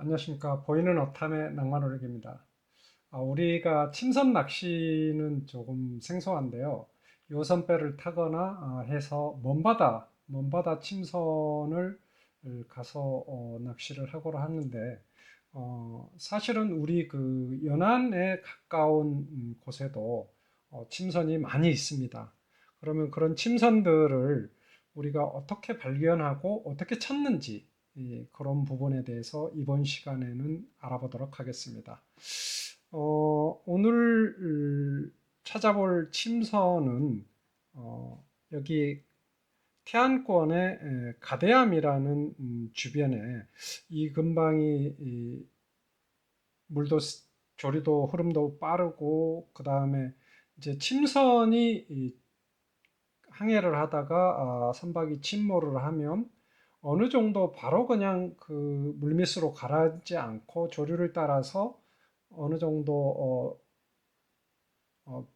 안녕하십니까. 보이는 어탐의 낭만오락입니다. 우리가 침선 낚시는 조금 생소한데요. 요선배를 타거나 해서 먼바다 침선을 가서 낚시를 하고자 하는데, 사실은 우리 그 연안에 가까운 곳에도 침선이 많이 있습니다. 그러면 그런 침선들을 우리가 어떻게 발견하고 어떻게 찾는지 그런 부분에 대해서 이번 시간에는 알아보도록 하겠습니다. 오늘 찾아볼 침선은 여기 태안권의 가대암이라는 주변에 이 근방이 물도 조류도 흐름도 빠르고 그 다음에 이제 침선이 항해를 하다가 선박이 침몰을 하면 어느 정도 바로 그냥 그 물밑으로 가라앉지 않고 조류를 따라서 어느 정도 어,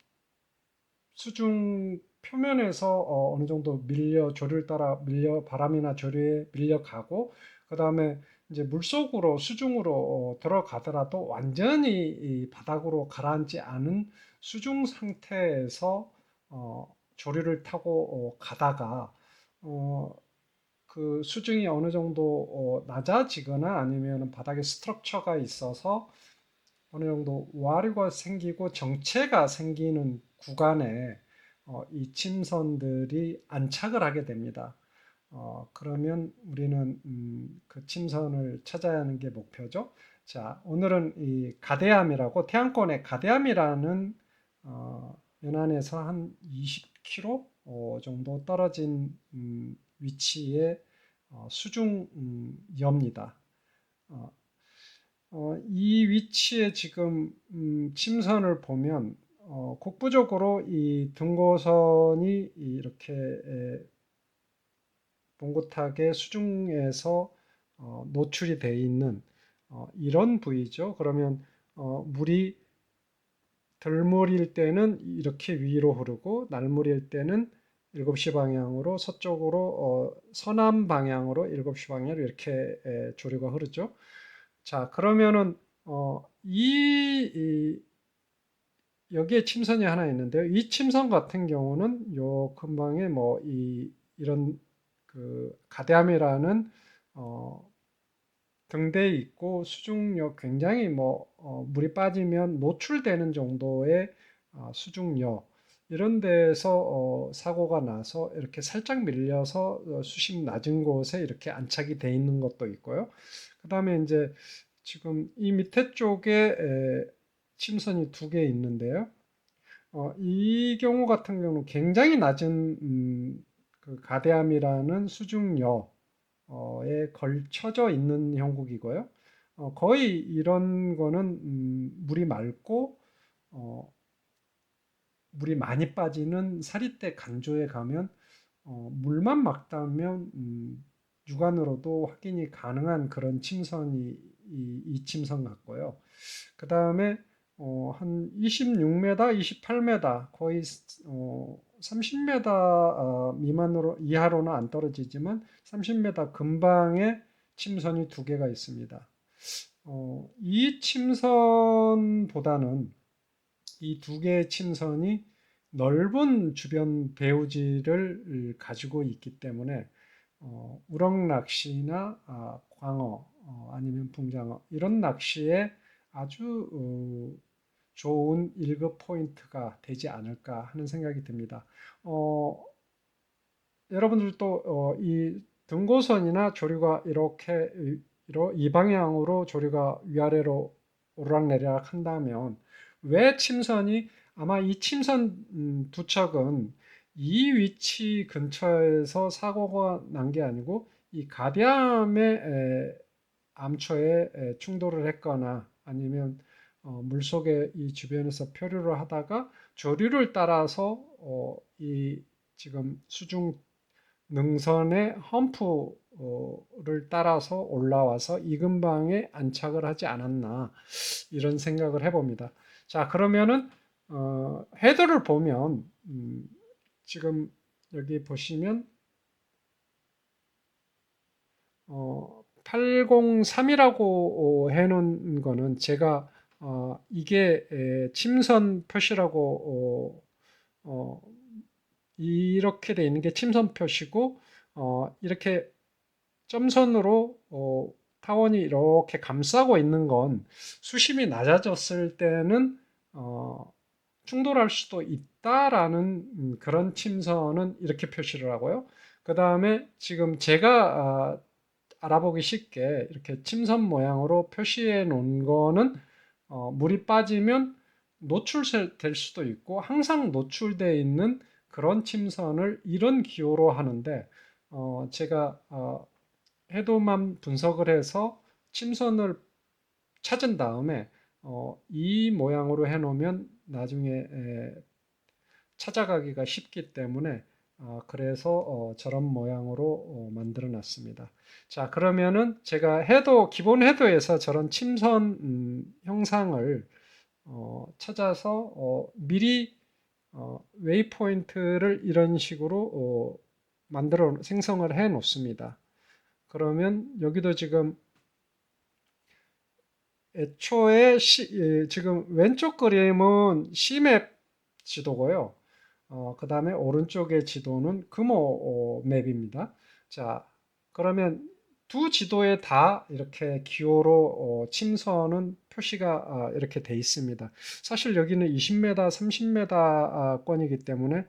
수중 표면에서 어느 정도 조류를 따라 밀려 바람이나 조류에 밀려가고 그 다음에 이제 물속으로 수중으로 들어가더라도 완전히 이 바닥으로 가라앉지 않은 수중 상태에서 조류를 타고 가다가 어, 그 수중이 어느 정도 낮아지거나 아니면 바닥에 스트럭처가 있어서 어느 정도 와류가 생기고 정체가 생기는 구간에 이 침선들이 안착을 하게 됩니다. 그러면 우리는 그 침선을 찾아야 하는 게 목표죠. 자, 오늘은 이 가대암이라고 태안권의 가대암이라는 연안에서 한 20km 정도 떨어진 위치의 수중 여입니다. 어, 이 위치에 지금 침선을 보면 국부적으로 이 등고선이 이렇게 봉고타게 수중에서 노출이 되어 있는 이런 부위죠. 그러면 물이 들물일 때는 이렇게 위로 흐르고 날물일 때는 7시 방향으로 서쪽으로 서남 방향으로 7시 방향으로 이렇게 조류가 흐르죠. 자, 그러면은 여기에 침선이 하나 있는데요. 이 침선 같은 경우는 요 근방에 뭐 이런 그 가대암이라는 어, 등대에 있고 수중력 굉장히 뭐 물이 빠지면 노출되는 정도의 수중력 이런 데서 사고가 나서 이렇게 살짝 밀려서 수심 낮은 곳에 이렇게 안착이 돼 있는 것도 있고요. 그다음에 이제 지금 이 밑에 쪽에 침선이 두 개 있는데요. 이 경우 같은 경우는 굉장히 낮은 그 가대암이라는 수중력 에 걸쳐져 있는 형국이고요. 거의 이런 거는 물이 맑고 어, 물이 많이 빠지는 사리대 간조에 가면 물만 막다면 육안으로도 확인이 가능한 그런 침선이 이 침선 같고요. 그 다음에 한 26m, 28m 거의 30m 미만으로 이하로는 안 떨어지지만 30m 근방에 침선이 두 개가 있습니다. 이 침선보다는 이 두 개의 침선이 넓은 주변 배우지를 가지고 있기 때문에 우럭 낚시나 광어 아니면 붕장어 이런 낚시에 아주 좋은 1급 포인트가 되지 않을까 하는 생각이 듭니다. 어, 여러분들도 이 등고선이나 조류가 이렇게 이 방향으로 조류가 위아래로 오르락내리락 한다면 왜 침선이 아마 이 침선 두 척은 이 위치 근처에서 사고가 난 게 아니고 이 가디암의 암초에 충돌을 했거나 아니면 물속에 이 주변에서 표류를 하다가 조류를 따라서 이 지금 수중 능선의 험프를 따라서 올라와서 이 근방에 안착을 하지 않았나 이런 생각을 해봅니다. 자, 그러면은 헤더를 보면 지금 여기 보시면 803이라고 해놓은 거는 제가 이게 침선 표시라고 이렇게 돼 있는 게 침선 표시고 이렇게 점선으로 타원이 이렇게 감싸고 있는 건 수심이 낮아졌을 때는 어, 충돌할 수도 있다라는 그런 침선은 이렇게 표시를 하고요. 그 다음에 지금 제가 알아보기 쉽게 이렇게 침선 모양으로 표시해 놓은 거는 물이 빠지면 노출될 수도 있고 항상 노출되어 있는 그런 침선을 이런 기호로 하는데 제가 해도만 분석을 해서 침선을 찾은 다음에 이 모양으로 해놓으면 나중에 찾아가기가 쉽기 때문에 그래서 저런 모양으로 만들어 놨습니다. 자, 그러면은 제가 기본 해도에서 저런 침선 형상을 찾아서 미리 웨이포인트를 이런 식으로 만들어 생성을 해 놓습니다. 그러면 여기도 지금 애초에 지금 왼쪽 그림은 C맵 지도고요. 그 다음에 오른쪽의 지도는 금호 맵입니다. 자, 그러면 두 지도에 다 이렇게 기호로 침선은 표시가 이렇게 돼 있습니다. 사실 여기는 20m, 30m 권이기 때문에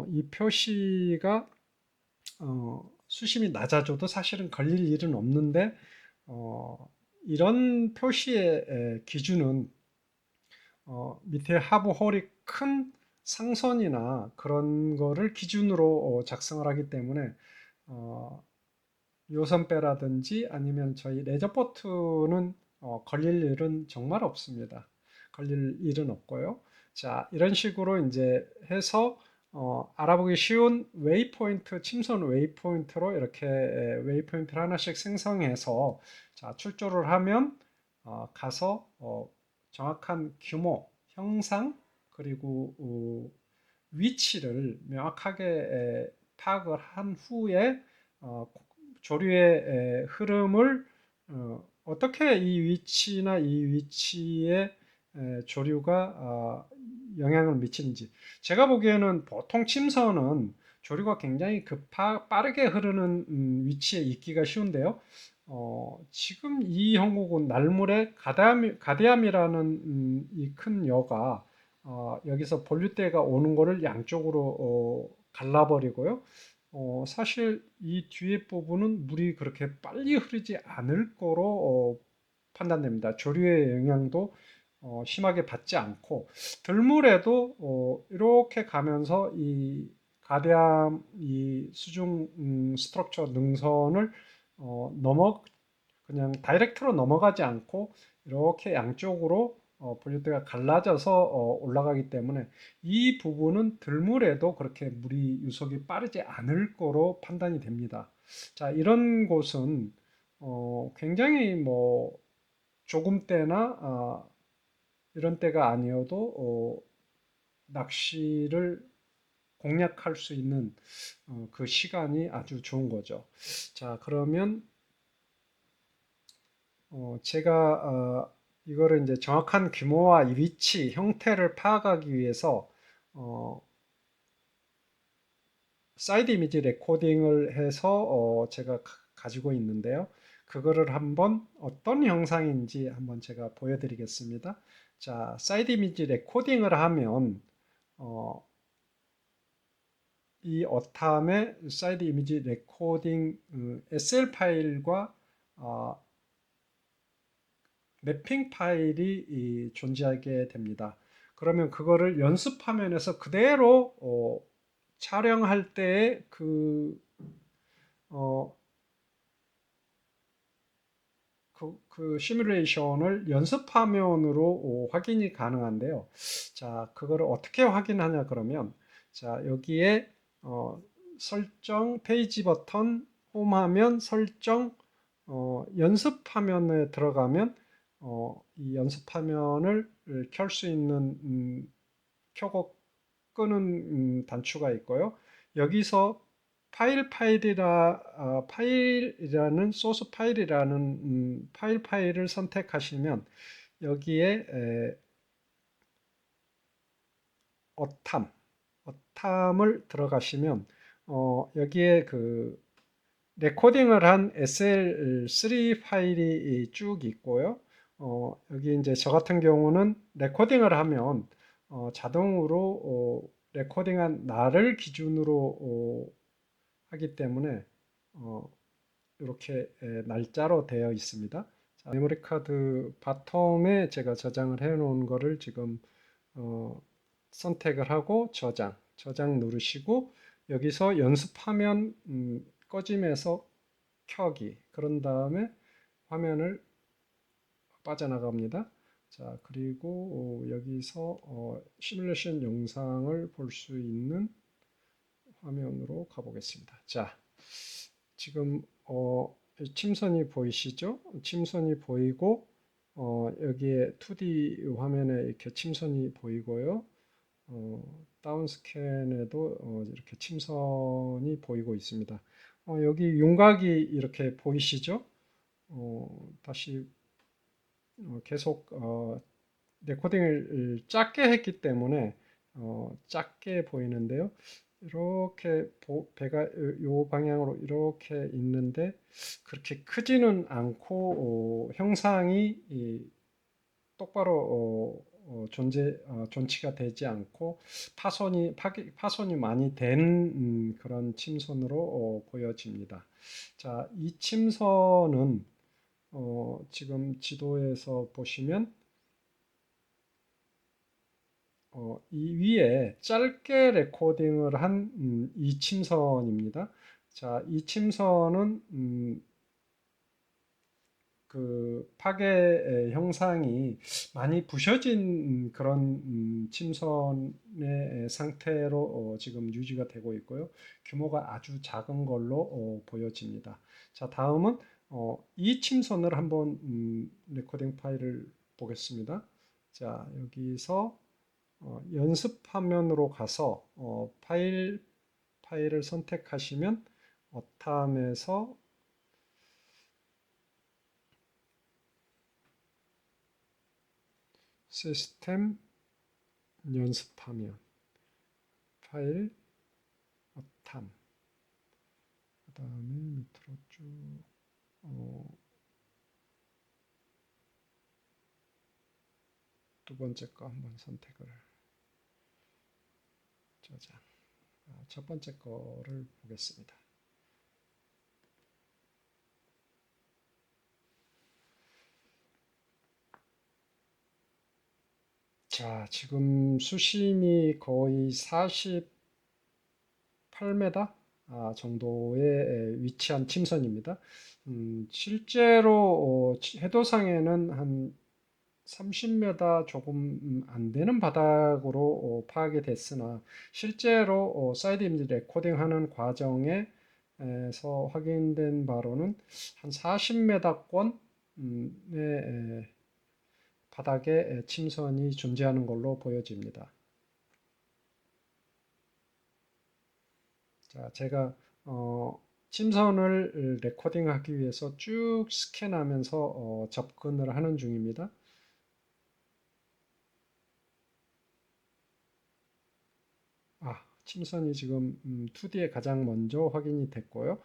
이 표시가 수심이 낮아져도 사실은 걸릴 일은 없는데 이런 표시의 기준은 밑에 하부 홀이 큰 상선이나 그런 거를 기준으로 작성을 하기 때문에 어, 요선배라든지 아니면 저희 레저보트는 걸릴 일은 정말 없습니다. 걸릴 일은 없고요. 자, 이런 식으로 이제 해서 알아보기 쉬운 웨이포인트, 침선 웨이포인트로 이렇게 웨이포인트를 하나씩 생성해서 자, 출조를 하면 가서 정확한 규모, 형상, 그리고 위치를 명확하게 파악을 한 후에 어, 조류의 흐름을 떻게 이 위치나 이 위치에 조류가 영향을 미치는지 제가 보기에는 보통 침선은 조류가 굉장히 빠르게 흐르는 위치에 있기가 쉬운데요. 지금 이 형국은 날물에 가대암이라는 이 큰 여가 여기서 본류대가 오는 거를 양쪽으로 갈라버리고요. 사실 이 뒤에 부분은 물이 그렇게 빨리 흐르지 않을 거로 판단됩니다. 조류의 영향도 심하게 받지 않고 들물에도 이렇게 가면서 이 가대암 이 수중 스트럭처 능선을 넘어 그냥 다이렉트로 넘어가지 않고 이렇게 양쪽으로 볼륨대가 갈라져서 올라가기 때문에 이 부분은 들물에도 그렇게 물이 유속이 빠르지 않을 거로 판단이 됩니다. 자, 이런 곳은 굉장히 뭐 조금 때나 이런 때가 아니어도 낚시를 공략할 수 있는 그 시간이 아주 좋은 거죠. 자, 그러면 제가 이거를 이제 정확한 규모와 위치, 형태를 파악하기 위해서 어, 사이드 이미지 레코딩을 해서 제가 가지고 있는데요. 그거를 한번 어떤 형상인지 한번 제가 보여드리겠습니다. 자, 사이드 이미지 레코딩을 하면 어, 이 어탐의 사이드 이미지 레코딩 SL 파일과 어, 매핑 파일이 존재하게 됩니다. 그러면 그거를 연습 화면에서 그대로 촬영할 때의 어, 그 시뮬레이션을 연습 화면으로 확인이 가능한데요. 자, 그거를 어떻게 확인하냐 그러면 자, 여기에 설정, 페이지 버튼, 홈 화면, 설정, 연습 화면에 들어가면 이 연습 화면을 켤 수 있는 켜고 끄는 단추가 있고요. 여기서 파일이라는 소스 파일이라는 파일을 선택하시면 여기에 어탐, 어탐을 들어가시면 여기에 그 레코딩을 한 SL3 파일이 쭉 있고요. 여기 이제 저 같은 경우는 레코딩을 하면 자동으로 레코딩한 날을 기준으로 하기 때문에 어, 이렇게 날짜로 되어 있습니다. 자, 메모리 카드 바텀에 제가 저장을 해 놓은 거를 지금 어, 선택을 하고 저장 누르시고 여기서 연습하면 꺼짐에서 켜기 그런 다음에 화면을 빠져나갑니다. 자, 그리고 여기서 시뮬레이션 영상을 볼 수 있는 화면으로 가보겠습니다. 자, 지금 침선이 보이시죠? 침선이 보이고 여기에 2D 화면에 이렇게 침선이 보이고요. 다운 스캔에도 이렇게 침선이 보이고 있습니다. 여기 윤곽이 이렇게 보이시죠? 다시 계속 레코딩을 작게 했기 때문에 작게 보이는데요. 이렇게 배가 요 방향으로 이렇게 있는데 그렇게 크지는 않고 형상이 똑바로 존치가 되지 않고 파손이 많이 된 그런 침선으로 보여집니다. 자, 이 침선은 지금 지도에서 보시면 이 위에 짧게 레코딩을 한 이 침선입니다. 자, 이 침선은 그 파괴 형상이 많이 부셔진 그런 침선의 상태로 지금 유지가 되고 있고요. 규모가 아주 작은 걸로 보여집니다. 자, 다음은 이 침선을 한번 레코딩 파일을 보겠습니다. 자, 여기서 연습 화면으로 가서 파일을 선택하시면 어탐에서 시스템 연습하면 파일 어탐 그 다음에 밑으로 쭉 두 번째 거 한번 선택을 저장 첫 번째 거를 보겠습니다. 자, 지금 수심이 거의 48m 정도에 위치한 침선입니다. 실제로 해도상에는 한 30m 조금 안 되는 바닥으로 파악이 됐으나 실제로 사이드 이미지 레코딩하는 과정에서 확인된 바로는 한 40m권의 바닥에 침선이 존재하는 걸로 보여집니다. 자, 제가 침선을 레코딩하기 위해서 쭉 스캔하면서 접근을 하는 중입니다. 침선이 지금 2D에 가장 먼저 확인이 됐고요.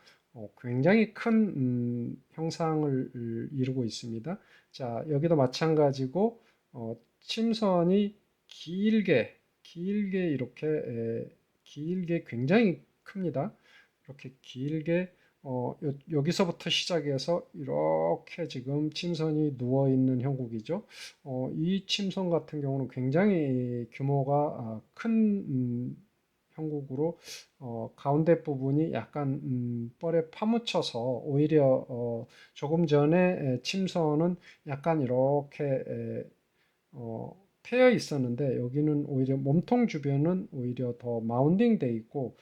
굉장히 큰 형상을 이루고 있습니다. 자, 여기도 마찬가지고 침선이 길게 이렇게 길게 굉장히 큽니다. 이렇게 길게 여기서부터 시작해서 이렇게 지금 침선이 누워 있는 형국이죠. 이 침선 같은 경우는 굉장히 규모가 큰 형국으로 가운데 부분이 약간 뻘에 파묻혀서 오히려 조금 전에 침선은 약간 이렇게 패여 있었는데 여기는 오히려 몸통 주변은 오히려 더 마운딩 돼 있고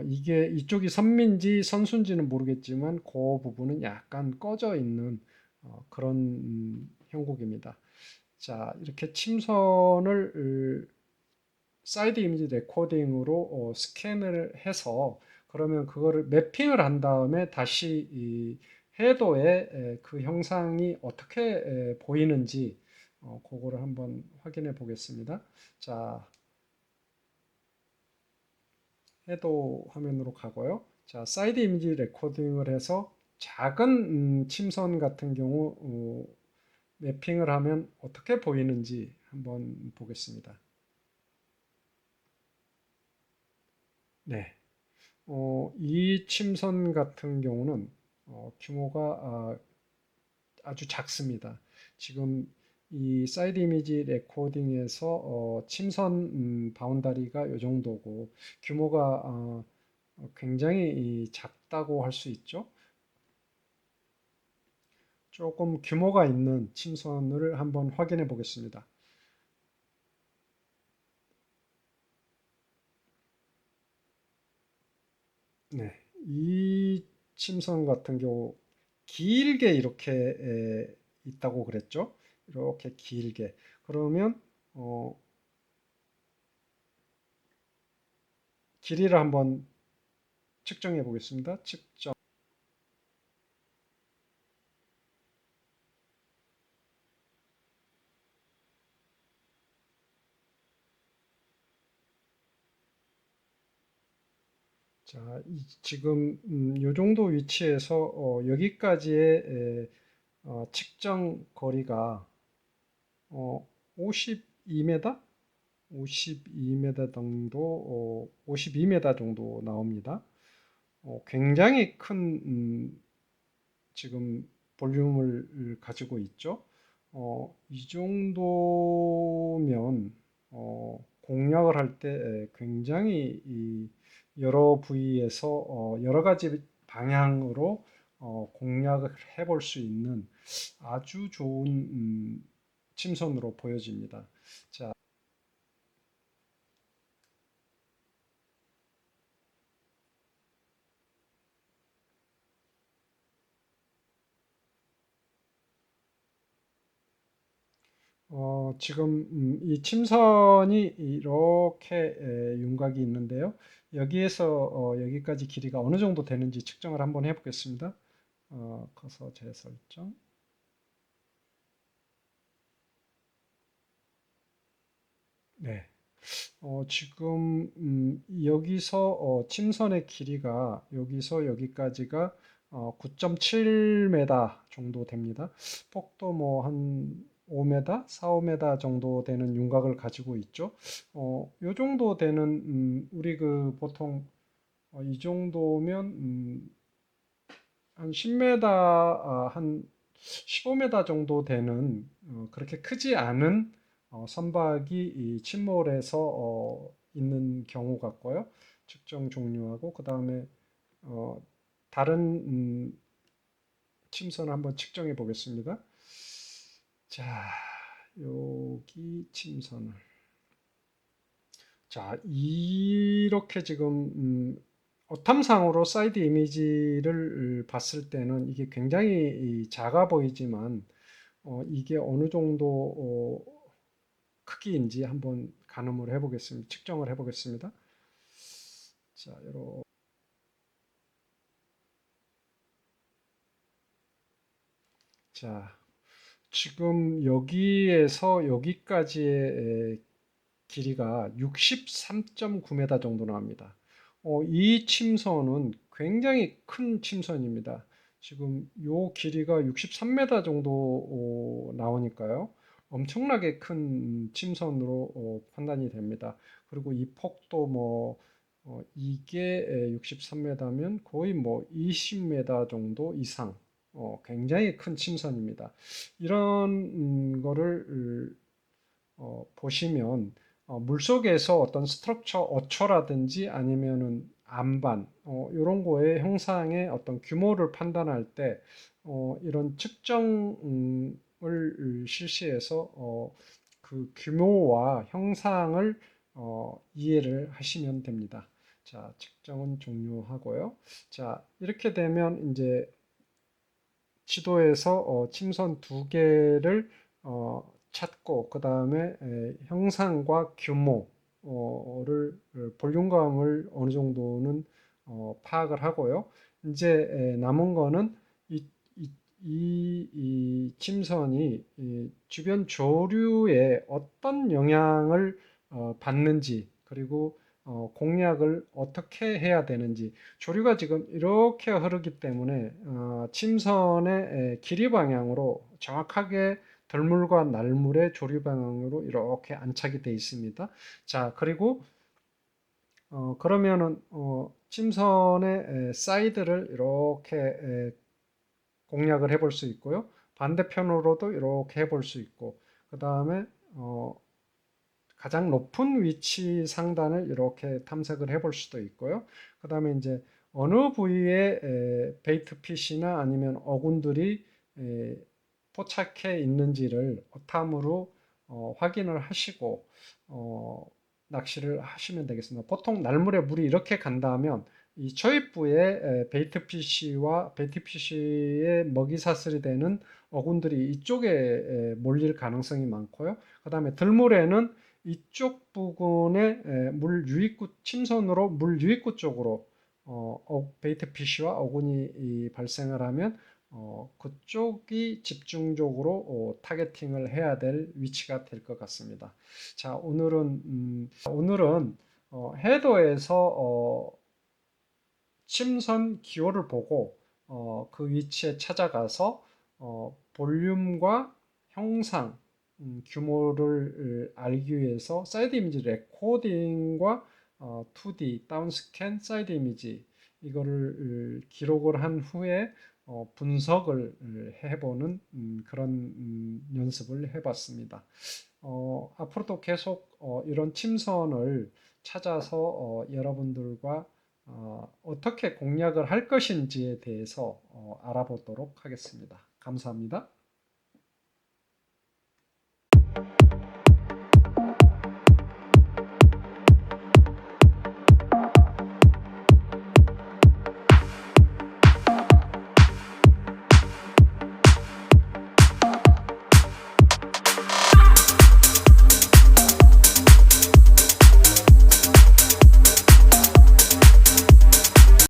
이게 이쪽이 선민지 선순지는 모르겠지만 그 부분은 약간 꺼져 있는 그런 형국입니다. 자, 이렇게 침선을 사이드 이미지 레코딩으로 스캔을 해서 그러면 그거를 매핑을 한 다음에 다시 이 해도에 그 형상이 어떻게 보이는지 그거를 한번 확인해 보겠습니다. 자, 해도 화면으로 가고요. 자, 사이드 이미지 레코딩을 해서 작은 침선 같은 경우 매핑을 하면 어떻게 보이는지 한번 보겠습니다. 네. 이 침선 같은 경우는 규모가 아주 작습니다. 지금 이 사이드 이미지 레코딩에서 침선 바운다리가 이 정도고 규모가 굉장히 작다고 할 수 있죠. 조금 규모가 있는 침선을 한번 확인해 보겠습니다. 네, 이 침선 같은 경우 길게 이렇게 있다고 그랬죠? 이렇게 길게. 그러면 어, 길이를 한번 측정해 보겠습니다. 측정. 자, 지금 이 정도 위치에서 여기까지의 측정 거리가 52m? 52m 정도, 52m 정도 나옵니다. 굉장히 큰 지금 볼륨을 가지고 있죠. 이 정도면 공략을 할 때 굉장히 여러 부위에서 여러 가지 방향으로 공략을 해볼 수 있는 아주 좋은 침선으로 보여집니다. 자, 지금 이 침선이 이렇게 윤곽이 있는데요. 여기에서 여기까지 길이가 어느 정도 되는지 측정을 한번 해보겠습니다. 커서 재설정. 네. 지금 여기서 침선의 길이가 여기서 여기까지가 9.7m 정도 됩니다. 폭도 뭐 한 5m, 4, 5m 정도 되는 윤곽을 가지고 있죠. 요 정도 되는 우리 그 보통 이 정도면 한 10m, 한 15m 정도 되는 그렇게 크지 않은 선박이 이 침몰해서 있는 경우 같고요. 측정 종료하고 그 다음에 어, 다른 침선을 한번 측정해 보겠습니다. 자, 여기 침선을 자, 이렇게 지금 어탐상으로 사이드 이미지를 봤을 때는 이게 굉장히 작아 보이지만 이게 어느 정도 크기인지 한번 가늠을 해보겠습니다. 측정을 해보겠습니다. 자, 자, 지금 여기에서 여기까지의 길이가 63.9m 정도 나옵니다. 이 침선은 굉장히 큰 침선입니다. 지금 요 길이가 63m 정도 나오니까요. 엄청나게 큰 침선으로 판단이 됩니다. 그리고 이 폭도 뭐 이게 63m면 거의 뭐 20m 정도 이상 굉장히 큰 침선입니다. 이런 거를 보시면 물속에서 어떤 스트럭처 어초라든지 아니면은 안반 이런 거의 형상의 어떤 규모를 판단할 때 이런 측정을 실시해서 그 규모와 형상을 이해를 하시면 됩니다. 자, 측정은 종료하고요. 자, 이렇게 되면 이제 지도에서 침선 두 개를 찾고 그 다음에 형상과 규모 볼륨감을 어느 정도는 파악을 하고요. 이제 남은 거는 이, 이 침선이 이 주변 조류에 어떤 영향을 받는지, 그리고 공략을 어떻게 해야 되는지. 조류가 지금 이렇게 흐르기 때문에 침선의 길이 방향으로 정확하게 들물과 날물의 조류 방향으로 이렇게 안착이 되어 있습니다. 자, 그리고 그러면은 침선의 사이드를 이렇게 공략을 해볼 수 있고요. 반대편으로도 이렇게 해볼 수 있고, 그 다음에 가장 높은 위치 상단을 이렇게 탐색을 해볼 수도 있고요. 그 다음에 이제 어느 부위에 베이트 핏이나 아니면 어군들이 포착해 있는지를 어탐으로 확인을 하시고 어, 낚시를 하시면 되겠습니다. 보통 날물에 물이 이렇게 간다면 이 초입부에 베이트 피쉬와 베이트 피쉬의 먹이 사슬이 되는 어군들이 이쪽에 몰릴 가능성이 많고요. 그 다음에 들물에는 이쪽 부근에 물 유입구 침선으로 물 유입구 쪽으로 베이트 피쉬와 어군이 발생을 하면 그쪽이 집중적으로 타겟팅을 해야 될 위치가 될 것 같습니다. 자, 오늘은 해도에서 침선 기호를 보고 그 위치에 찾아가서 볼륨과 형상, 규모를 알기 위해서 사이드 이미지 레코딩과 2D 다운스캔 사이드 이미지 이거를 기록을 한 후에 분석을 해보는 그런 연습을 해봤습니다. 앞으로도 계속 이런 침선을 찾아서 여러분들과 어떻게 공략을 할 것인지에 대해서 알아보도록 하겠습니다. 감사합니다.